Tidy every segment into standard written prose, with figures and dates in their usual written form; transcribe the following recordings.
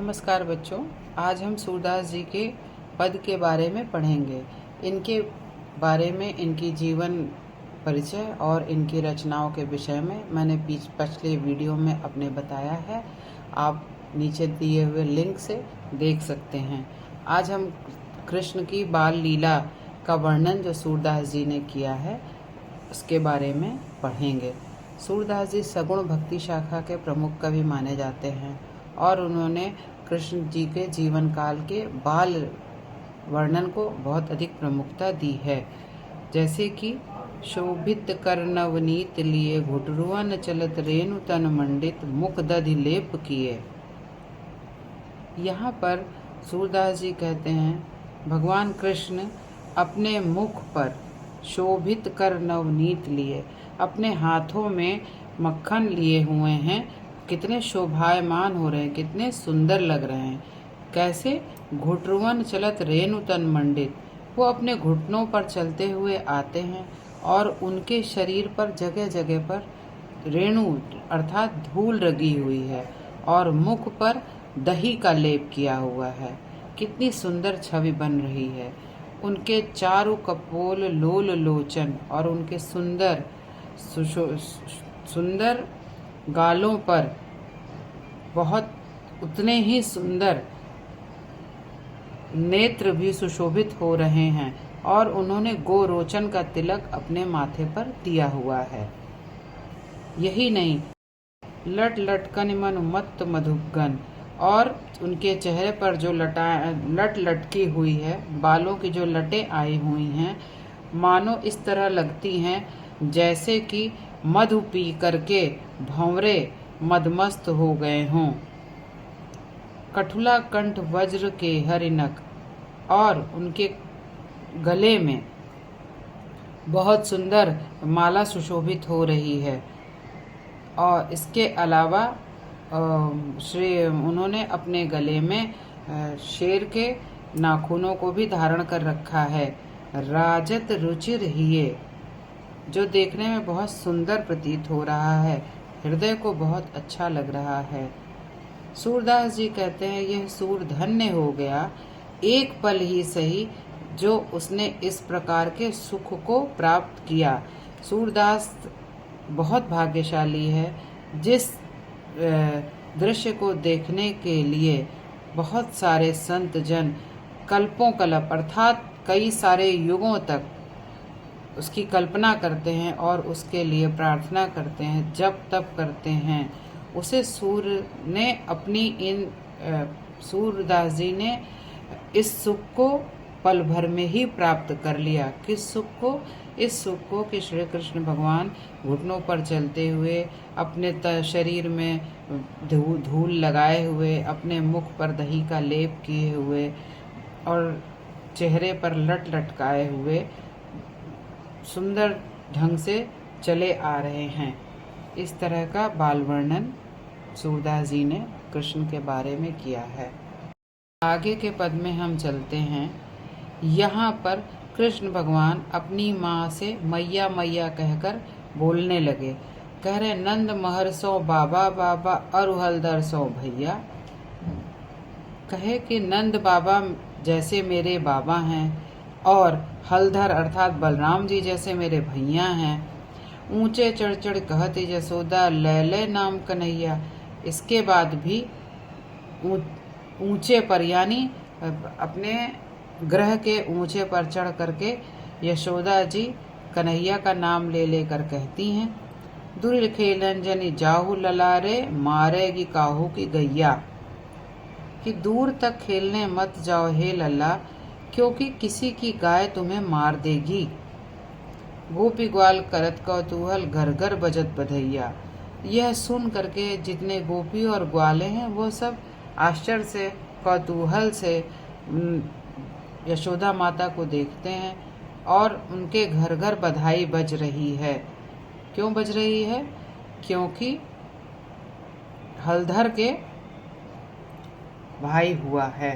नमस्कार बच्चों, आज हम सूरदास जी के पद के बारे में पढ़ेंगे। इनके बारे में, इनकी जीवन परिचय और इनकी रचनाओं के विषय में मैंने पिछले वीडियो में अपने बताया है। आप नीचे दिए हुए लिंक से देख सकते हैं। आज हम कृष्ण की बाल लीला का वर्णन जो सूरदास जी ने किया है उसके बारे में पढ़ेंगे। सूरदास जी सगुण भक्ति शाखा के प्रमुख कवि माने जाते हैं और उन्होंने कृष्ण जी के जीवन काल के बाल वर्णन को बहुत अधिक प्रमुखता दी है। जैसे कि शोभित कर नवनीत लिए, घुटरुअन चलत रेणु तन मंडित, मुख दधि लेप किए। यहाँ पर सूरदास जी कहते हैं भगवान कृष्ण अपने मुख पर शोभित कर नवनीत लिए, अपने हाथों में मक्खन लिए हुए हैं। कितने शोभायमान हो रहे हैं, कितने सुंदर लग रहे हैं। कैसे? घुटरुअन चलत रेणु तन मंडित, वो अपने घुटनों पर चलते हुए आते हैं और उनके शरीर पर जगह जगह पर रेणु अर्थात धूल लगी हुई है और मुख पर दही का लेप किया हुआ है। कितनी सुंदर छवि बन रही है। उनके चारु कपोल लोल लोचन और उनके सुंदर गालों पर बहुत उतने ही सुंदर नेत्र भी सुशोभित हो रहे हैं और उन्होंने गोरोचन का तिलक अपने माथे पर दिया हुआ है। यही नहीं, लट लटकन मन मत्त मधुगन, और उनके चेहरे पर जो लट लटकी हुई है, बालों की जो लटें आई हुई हैं, मानो इस तरह लगती हैं जैसे कि मधु पी करके भंवरे मदमस्त हो गए हों। कठुला कंठ वज्र के हरिनक, और उनके गले में बहुत सुंदर माला सुशोभित हो रही है। और इसके अलावा उन्होंने अपने गले में शेर के नाखूनों को भी धारण कर रखा है। राजत रुचिर हिये, जो देखने में बहुत सुंदर प्रतीत हो रहा है, हृदय को बहुत अच्छा लग रहा है। सूरदास जी कहते हैं यह सूर धन्य हो गया, एक पल ही सही जो उसने इस प्रकार के सुख को प्राप्त किया। सूरदास बहुत भाग्यशाली है जिस दृश्य को देखने के लिए बहुत सारे संत जन कल्पों कल्प अर्थात कई सारे युगों तक उसकी कल्पना करते हैं और उसके लिए प्रार्थना करते हैं, जप तप करते हैं। उसे सूरदास जी ने इस सुख को पल भर में ही प्राप्त कर लिया। किस सुख को? इस सुख को कि श्री कृष्ण भगवान घुटनों पर चलते हुए, अपने शरीर में धूल लगाए हुए, अपने मुख पर दही का लेप किए हुए और चेहरे पर लट लटकाए हुए सुंदर ढंग से चले आ रहे हैं। इस तरह का बाल वर्णन सूरदास जी ने कृष्ण के बारे में किया है। आगे के पद में हम चलते हैं। यहाँ पर कृष्ण भगवान अपनी माँ से मैया मैया कहकर बोलने लगे। कह रहे नंद महर सो बाबा बाबा, अरुहलधर सो भैया। कहे कि नंद बाबा जैसे मेरे बाबा हैं और हलधर अर्थात बलराम जी जैसे मेरे भैया हैं। ऊंचे चढ़ चढ़ कहती जसोदा, लैले नाम कन्हैया। इसके बाद भी ऊंचे पर यानी अपने ग्रह के ऊंचे पर चढ़ करके यशोदा जी कन्हैया का नाम ले लेकर कहती हैं। दुरिल खेलन जनी जाहू ललारे, मारेगी काहू की गैया। कि दूर तक खेलने मत जाओ हे लल्ला, क्योंकि किसी की गाय तुम्हें मार देगी। गोपी ग्वाल करत कौतूहल, घर घर बजत बधैया। यह सुन करके जितने गोपी और ग्वाले हैं वो सब आश्चर्य से, कौतूहल से यशोदा माता को देखते हैं और उनके घर घर बधाई बज रही है। क्यों बज रही है? क्योंकि हलधर के भाई हुआ है।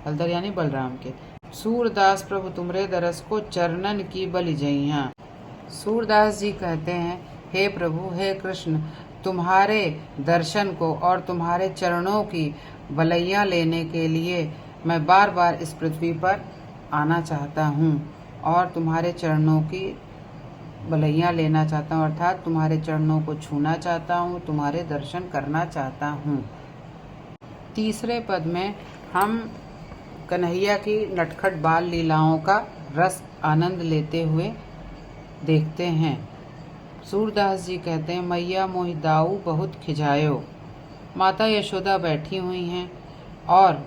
हलधर यानी बलराम के। सूरदास प्रभु तुमरे दरस को, चरणन की बलि जइया। सूरदास जी कहते हैं हे प्रभु, हे कृष्ण, तुम्हारे दर्शन को और तुम्हारे चरणों की बलैया लेने के लिए मैं बार बार इस पृथ्वी पर आना चाहता हूँ और तुम्हारे चरणों की बलैया लेना चाहता हूँ, अर्थात तुम्हारे चरणों को छूना चाहता हूँ, तुम्हारे दर्शन करना चाहता हूँ। तीसरे पद में हम कन्हैया की नटखट बाल लीलाओं का रस आनंद लेते हुए देखते हैं। सूरदास जी कहते हैं, मैया मोहि दाऊ बहुत खिजायो। माता यशोदा बैठी हुई हैं और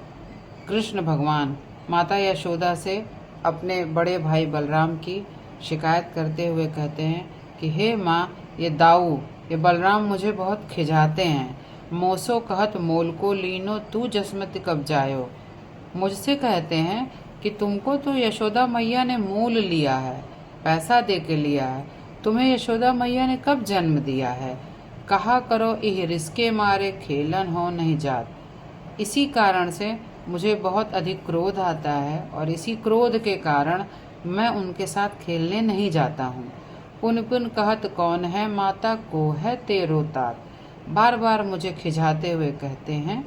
कृष्ण भगवान माता यशोदा से अपने बड़े भाई बलराम की शिकायत करते हुए कहते हैं कि हे माँ, ये दाऊ ये बलराम मुझे बहुत खिजाते हैं। मोसो कहत मोल को लीनो तू जसमति कब जायो। मुझसे कहते हैं कि तुमको तो यशोदा मैया ने मूल लिया है, पैसा दे के लिया है, तुम्हें यशोदा मैया ने कब जन्म दिया है। कहा करो इह रिस्के मारे खेलन हो नहीं जात। इसी कारण से मुझे बहुत अधिक क्रोध आता है और इसी क्रोध के कारण मैं उनके साथ खेलने नहीं जाता हूँ। पुन पुन कहत कौन है माता को है तेरो तात। बार बार मुझे खिजाते हुए कहते हैं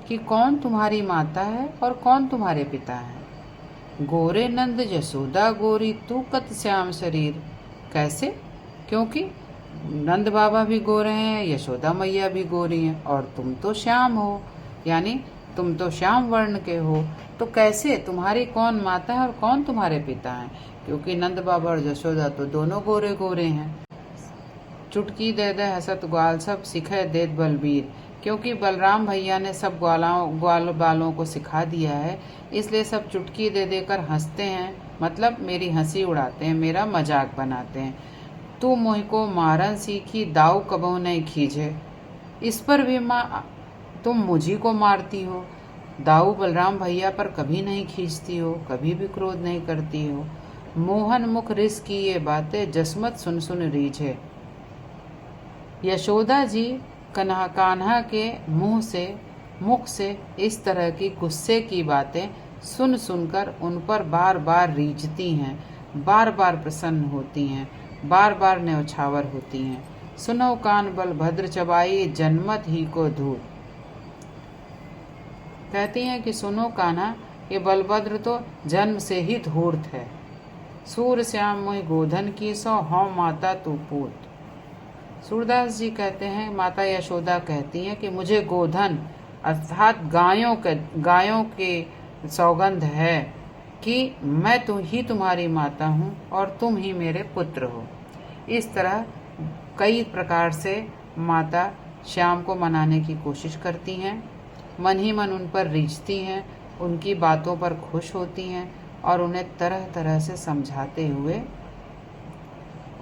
कि कौन तुम्हारी माता है और कौन तुम्हारे पिता है। गोरे नंद यशोदा गोरी तू कत श्याम शरीर। कैसे? क्योंकि नंद बाबा भी गोरे हैं, यशोदा मैया भी गोरी हैं और तुम तो श्याम हो, यानी तुम तो श्याम वर्ण के हो। तो कैसे, तुम्हारी कौन माता है और कौन तुम्हारे पिता हैं? क्योंकि नंद बाबा और यशोदा तो दोनों गोरे गोरे हैं। चुटकी दे दे हसत ग्वाल सब सिखे देत बलबीर। क्योंकि बलराम भैया ने सब ग्वाल बालों को सिखा दिया है, इसलिए सब चुटकी दे देकर हंसते हैं, मतलब मेरी हंसी उड़ाते हैं, मेरा मजाक बनाते हैं। तू मोहि को मारन सीखी दाऊ कबहू नहीं खींचे। इस पर भी माँ तुम मुझी को मारती हो, दाऊ बलराम भैया पर कभी नहीं खींचती हो, कभी भी क्रोध नहीं करती हो। मोहन मुख रिस की ये बातें जसमत सुन सुन रीझे। यशोदा जी कान्हा के मुख से इस तरह की गुस्से की बातें सुन सुनकर उन पर बार बार रीझती हैं, बार बार प्रसन्न होती हैं, बार बार न्यौछावर होती हैं। सुनो कान बलभद्र चबाई जन्मत ही को धूत। कहती हैं कि सुनो कान्हा, ये बलभद्र तो जन्म से ही धूर्त है। सूर श्याम मोहि गोधन की सो हौ माता तू पूत। सूरदास जी कहते हैं, माता यशोदा कहती हैं कि मुझे गोधन अर्थात गायों के सौगंध है कि मैं ही तुम्हारी माता हूँ और तुम ही मेरे पुत्र हो। इस तरह कई प्रकार से माता श्याम को मनाने की कोशिश करती हैं, मन ही मन उन पर रीझती हैं, उनकी बातों पर खुश होती हैं और उन्हें तरह तरह से समझाते हुए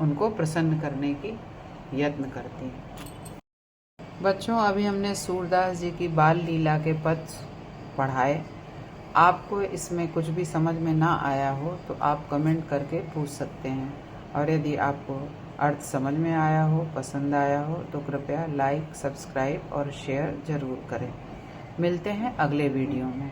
उनको प्रसन्न करने की यत्न करती हैं। बच्चों, अभी हमने सूरदास जी की बाल लीला के पद पढ़ाए। आपको इसमें कुछ भी समझ में ना आया हो तो आप कमेंट करके पूछ सकते हैं, और यदि आपको अर्थ समझ में आया हो, पसंद आया हो तो कृपया लाइक, सब्सक्राइब और शेयर ज़रूर करें। मिलते हैं अगले वीडियो में।